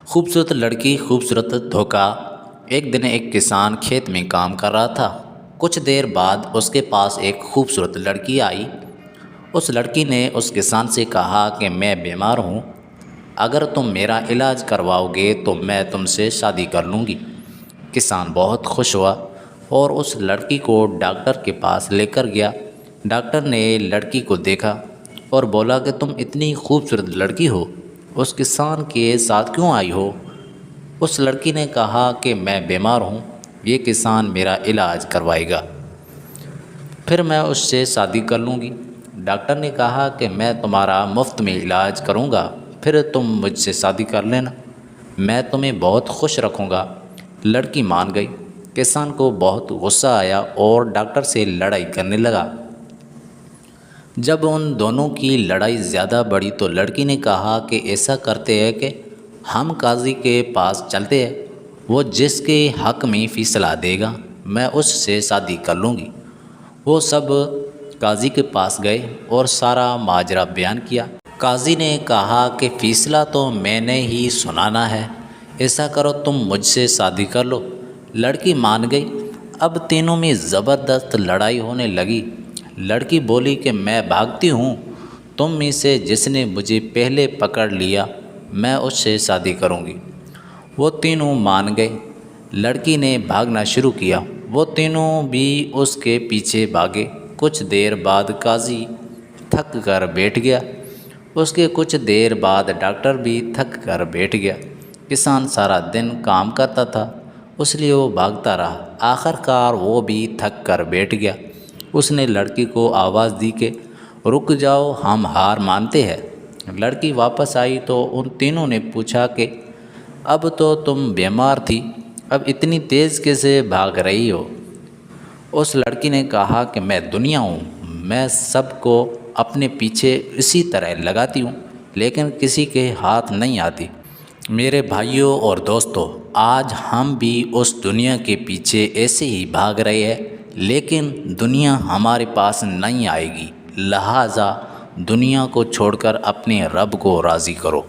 خوبصورت لڑکی خوبصورت دھوکا۔ ایک دن ایک کسان کھیت میں کام کر رہا تھا۔ کچھ دیر بعد اس کے پاس ایک خوبصورت لڑکی آئی۔ اس لڑکی نے اس کسان سے کہا کہ میں بیمار ہوں، اگر تم میرا علاج کرواؤ گے تو میں تم سے شادی کر لوں گی۔ کسان بہت خوش ہوا اور اس لڑکی کو ڈاکٹر کے پاس لے کر گیا۔ ڈاکٹر نے لڑکی کو دیکھا اور بولا کہ تم اتنی خوبصورت لڑکی ہو، اس کسان کے ساتھ کیوں آئی ہو؟ اس لڑکی نے کہا کہ میں بیمار ہوں، یہ کسان میرا علاج کروائے گا، پھر میں اس سے شادی کر لوں گی۔ ڈاکٹر نے کہا کہ میں تمہارا مفت میں علاج کروں گا، پھر تم مجھ سے شادی کر لینا، میں تمہیں بہت خوش رکھوں گا۔ لڑکی مان گئی۔ کسان کو بہت غصہ آیا اور ڈاکٹر سے لڑائی کرنے لگا۔ جب ان دونوں کی لڑائی زیادہ بڑھی تو لڑکی نے کہا کہ ایسا کرتے ہیں کہ ہم قاضی کے پاس چلتے ہیں، وہ جس کے حق میں فیصلہ دے گا میں اس سے شادی کر لوں گی۔ وہ سب قاضی کے پاس گئے اور سارا ماجرا بیان کیا۔ قاضی نے کہا کہ فیصلہ تو میں نے ہی سنانا ہے، ایسا کرو تم مجھ سے شادی کر لو۔ لڑکی مان گئی۔ اب تینوں میں زبردست لڑائی ہونے لگی۔ لڑکی بولی کہ میں بھاگتی ہوں، تم میں سے جس نے مجھے پہلے پکڑ لیا میں اس سے شادی کروں گی۔ وہ تینوں مان گئے۔ لڑکی نے بھاگنا شروع کیا، وہ تینوں بھی اس کے پیچھے بھاگے۔ کچھ دیر بعد قاضی تھک کر بیٹھ گیا، اس کے کچھ دیر بعد ڈاکٹر بھی تھک کر بیٹھ گیا۔ کسان سارا دن کام کرتا تھا، اس لیے وہ بھاگتا رہا۔ آخر کار وہ بھی تھک کر بیٹھ گیا۔ اس نے لڑکی کو آواز دی کہ رک جاؤ، ہم ہار مانتے ہیں۔ لڑکی واپس آئی تو ان تینوں نے پوچھا کہ اب تو تم بیمار تھی، اب اتنی تیز کیسے بھاگ رہی ہو؟ اس لڑکی نے کہا کہ میں دنیا ہوں، میں سب کو اپنے پیچھے اسی طرح لگاتی ہوں، لیکن کسی کے ہاتھ نہیں آتی۔ میرے بھائیوں اور دوستوں، آج ہم بھی اس دنیا کے پیچھے ایسے ہی بھاگ رہے ہیں، لیکن دنیا ہمارے پاس نہیں آئے گی، لہٰذا دنیا کو چھوڑ کر اپنے رب کو راضی کرو۔